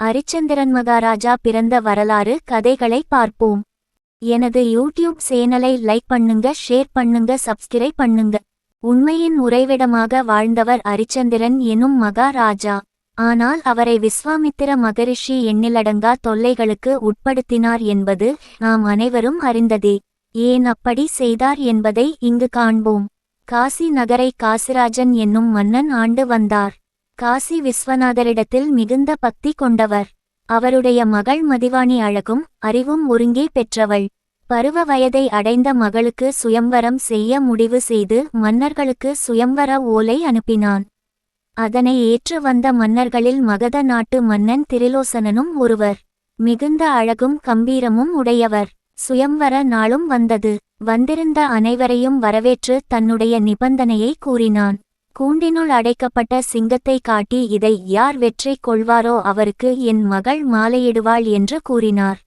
அரிச்சந்திரன் மகாராஜா பிறந்த வரலாறு கதைகளை பார்ப்போம். எனது யூடியூப் சேனலை லைக் பண்ணுங்க, ஷேர் பண்ணுங்க, சப்ஸ்கிரைப் பண்ணுங்க. உண்மையின் உறைவிடமாக வாழ்ந்தவர் அரிச்சந்திரன் எனும் மகாராஜா. ஆனால் அவரை விஸ்வாமித்திர மகரிஷி எண்ணிலடங்கா தொல்லைகளுக்கு உட்படுத்தினார் என்பது நாம் அனைவரும் அறிந்ததே. ஏன் அப்படி செய்தார் என்பதை இங்கு காண்போம். காசி நகரை காசிராஜன் என்னும் மன்னன் ஆண்டு வந்தார். காசி விஸ்வநாதரிடத்தில் மிகுந்த பக்தி கொண்டவர். அவருடைய மகள் மதிவாணி அழகும் அறிவும் ஒருங்கே பெற்றவள். பருவ வயதை அடைந்த மகளுக்கு சுயம்வரம் செய்ய முடிவு செய்து மன்னர்களுக்கு சுயம்வர ஓலை அனுப்பினான். அதனை ஏற்று வந்த மன்னர்களில் மகத நாட்டு மன்னன் திரிலோசனனும் ஒருவர். மிகுந்த அழகும் கம்பீரமும் உடையவர். சுயம்வர நாளும் வந்தது. வந்திருந்த அனைவரையும் வரவேற்று தன்னுடைய நிபந்தனையை கூறினான். கூண்டினுள் அடைக்கப்பட்ட சிங்கத்தை காட்டி, இதை யார் வெற்றி கொள்வாரோ அவருக்கு என் மகள் மாலையிடுவாள் என்று கூறினார்.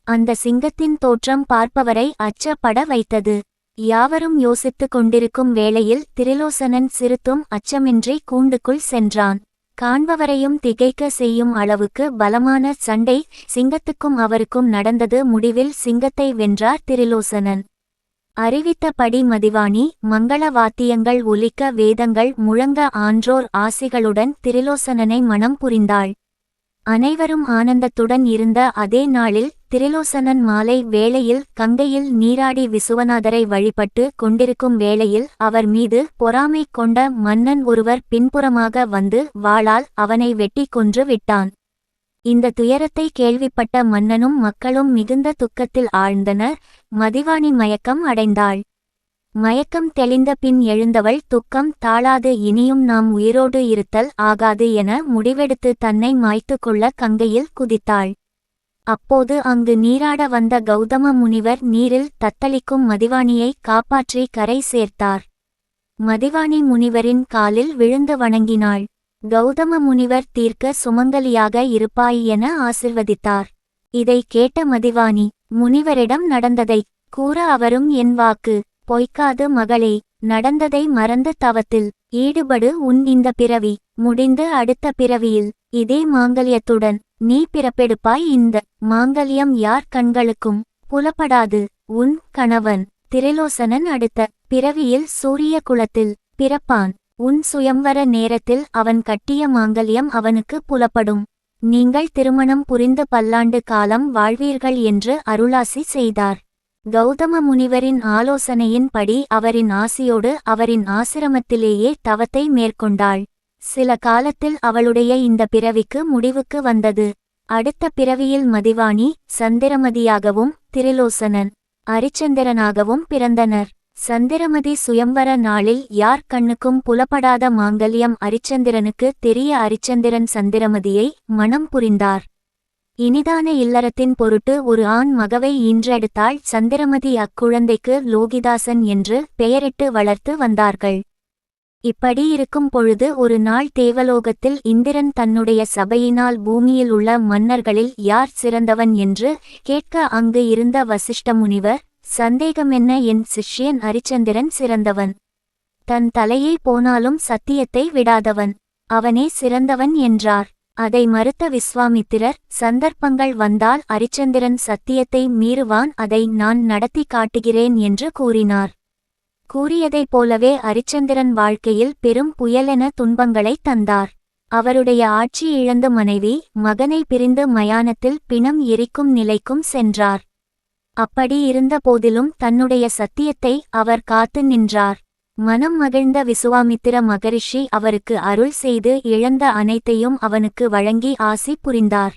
அந்த சிங்கத்தின் தோற்றம் பார்ப்பவரை அச்சப்பட வைத்தது. யாவரும் யோசித்துக் கொண்டிருக்கும் வேளையில் திரிலோசனன் சிறுத்தும் அச்சமின்றி கூண்டுக்குள் சென்றான். காண்பவரையும் திகைக்க செய்யும் அளவுக்கு பலமான சண்டை சிங்கத்துக்கும் அவருக்கும் நடந்தது. முடிவில் சிங்கத்தை வென்றார் திரிலோசனன். அறிவித்தபடி மதிவாணி மங்கள வாத்தியங்கள் ஒலிக்க, வேதங்கள் முழங்க, ஆன்றோர் ஆசிகளுடன் திரிலோசனனை மணம் புரிந்தாள். அனைவரும் ஆனந்தத்துடன் இருந்த அதே நாளில் திரிலோசனன் மாலை வேளையில் கங்கையில் நீராடி விசுவநாதரை வழிபட்டு கொண்டிருக்கும் வேளையில் அவர் மீது பொறாமை கொண்ட மன்னன் ஒருவர் பின்புறமாக வந்து வாளால் அவனை வெட்டி கொன்று விட்டான். இந்த துயரத்தை கேள்விப்பட்ட மன்னனும் மக்களும் மிகுந்த துக்கத்தில் ஆழ்ந்தனர். மதிவாணி மயக்கம் அடைந்தாள். மயக்கம் தெளிந்த பின் எழுந்தவள், துக்கம் தாழாது, இனியும் நாம் உயிரோடு இருத்தல் ஆகாது என முடிவெடுத்து தன்னை மாய்த்து கொள்ள கங்கையில் குதித்தாள். அப்போது அங்கு நீராட வந்த கௌதம முனிவர் நீரில் தத்தளிக்கும் மதிவாணியை காப்பாற்றி கரை சேர்த்தார். மதிவாணி முனிவரின் காலில் விழுந்து வணங்கினாள். கௌதம முனிவர் தீர்க்க சுமங்கலியாக இருப்பாய் என ஆசிர்வதித்தார். இதை கேட்ட மதிவாணி முனிவரிடம் நடந்ததை கூற, அவரும் என் வாக்கு பொய்க்காது மகளே, நடந்ததை மறந்து தவத்தில் ஈடுபடு. உன் இந்த பிறவி முடிந்து அடுத்த பிறவியில் இதே மாங்கல்யத்துடன் நீ பிறப்பெடுப்பாய். இந்த மாங்கல்யம் யார் கண்களுக்கும் புலப்படாது. உன் கணவன் திரிலோசனன் அடுத்த பிறவியில் சூரிய குலத்தில் பிறப்பான். உன் சுயம்வர நேரத்தில் அவன் கட்டிய மாங்கல்யம் அவனுக்கு புலப்படும். நீங்கள் திருமணம் புரிந்து பல்லாண்டு காலம் வாழ்வீர்கள் என்று அருளாசி செய்தார். கௌதம முனிவரின் ஆலோசனையின்படி அவரின் ஆசியோடு அவரின் ஆசிரமத்திலேயே தவத்தை மேற்கொண்டாள். சில காலத்தில் அவளுடைய இந்த பிறவிக்கு முடிவுக்கு வந்தது. அடுத்த பிறவியில் மதிவாணி சந்திரமதியாகவும் திரிலோசனன் அரிச்சந்திரனாகவும் பிறந்தனர். சந்திரமதி சுயம்வர நாளில் யார் கண்ணுக்கும் புலப்படாத மாங்கல்யம் அரிச்சந்திரனுக்கு தெரிய அரிச்சந்திரன் சந்திரமதியை மணம் புரிந்தார். இனிதான இல்லறத்தின் பொருட்டு ஒரு ஆண் மகவை ஈன்றெடுத்தாள். சந்திரமதி அக்குழந்தைக்கு லோகிதாசன் என்று பெயரிட்டு வளர்த்து வந்தார்கள். இப்படி இருக்கும் பொழுது ஒரு நாள் தேவலோகத்தில் இந்திரன் தன்னுடைய சபையினால் பூமியில் உள்ள மன்னர்களில் யார் சிறந்தவன் என்று கேட்க, அங்கு இருந்த வசிஷ்ட முனிவர், சந்தேகமென்ன, என் சிஷ்யன் அரிச்சந்திரன் சிறந்தவன். தன் தலையே போனாலும் சத்தியத்தை விடாதவன். அவனே சிறந்தவன் என்றார். அதை மறுத்த விஸ்வாமித்திரர், சந்தர்ப்பங்கள் வந்தால் அரிச்சந்திரன் சத்தியத்தை மீறுவான், அதை நான் நடத்தி காட்டுகிறேன் என்று கூறினார். கூறியதைப் போலவே அரிச்சந்திரன் வாழ்க்கையில் பெரும் புயலென துன்பங்களை தந்தார். அவருடைய ஆட்சி இழந்த மனைவி மகனை பிரிந்து மயானத்தில் பிணம் எரிக்கும் நிலைக்கும் சென்றார். அப்படி இருந்த போதிலும் தன்னுடைய சத்தியத்தை அவர் காத்து நின்றார். மனம் மகிழ்ந்த விசுவாமித்திர மகரிஷி அவருக்கு அருள் செய்து இழந்த அனைத்தையும் அவனுக்கு வழங்கி ஆசி புரிந்தார்.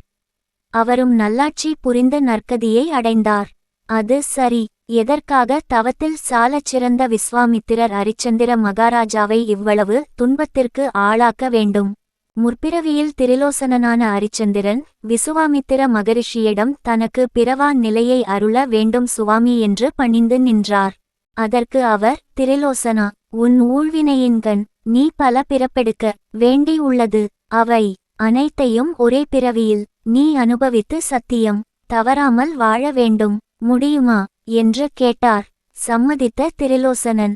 அவரும் நல்லாட்சி புரிந்து நற்கதியை அடைந்தார். அது சரி. எதற்காக தவத்தில் சாலச் சிறந்த விஸ்வாமித்திரர் அரிச்சந்திர மகாராஜாவை இவ்வளவு துன்பத்திற்கு ஆளாக்க வேண்டும்? முற்பிறவியில் திரிலோசனனான அரிச்சந்திரன் விசுவாமித்திர மகரிஷியிடம் தனக்கு பிறவா நிலையை அருள வேண்டும் சுவாமி என்று பணிந்து நின்றார். அதற்கு அவர், திரிலோசனா, உன் ஊழ்வினையின்கண் நீ பல பிறப்பெடுக்க வேண்டி உள்ளது. அவை அனைத்தையும் ஒரே பிறவியில் நீ அனுபவித்து சத்தியம் தவறாமல் வாழ வேண்டும். முடியுமா என்று கேட்டார். சம்மதித்த திரிலோசனன்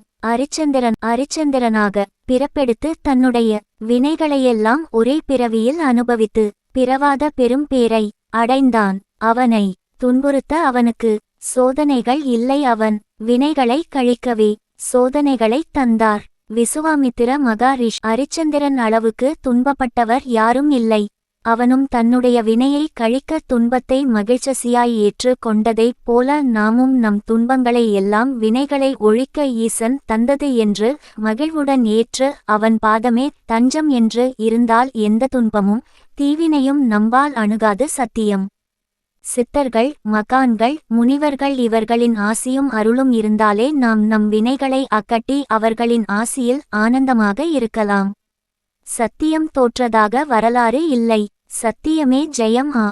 அரிச்சந்திரனாக பிறப்பெடுத்து தன்னுடைய வினைகளையெல்லாம் ஒரே பிறவியில் அனுபவித்து பிறவாத பெரும் பேரை அடைந்தான். அவனை துன்புறுத்த அவனுக்கு சோதனைகள் இல்லை, அவன் வினைகளை கழிக்கவே சோதனைகளைத் தந்தார். விசுவாமித்திர மகாரிஷ் அரிச்சந்திரன் அளவுக்கு துன்பப்பட்டவர் யாரும் இல்லை. அவனும் தன்னுடைய வினையை கழிக்க துன்பத்தை மகிழ்ச்சியாய் ஏற்று கொண்டதைப் போல நாமும் நம் துன்பங்களை எல்லாம் வினைகளை ஒழிக்க ஈசன் தந்தது என்று மகிழ்வுடன் ஏற்று அவன் பாதமே தஞ்சம் என்று இருந்தால் எந்த துன்பமும் தீவினையும் நம்பால் அணுகாது சத்தியம். சித்தர்கள், மகான்கள், முனிவர்கள் இவர்களின் ஆசியும் அருளும் இருந்தாலே நாம் நம் வினைகளை அக்கட்டி அவர்களின் ஆசியில் ஆனந்தமாக இருக்கலாம். சத்தியம் தோற்றதாக வரலாறு இல்லை. சத்தியமே ஜெயம்.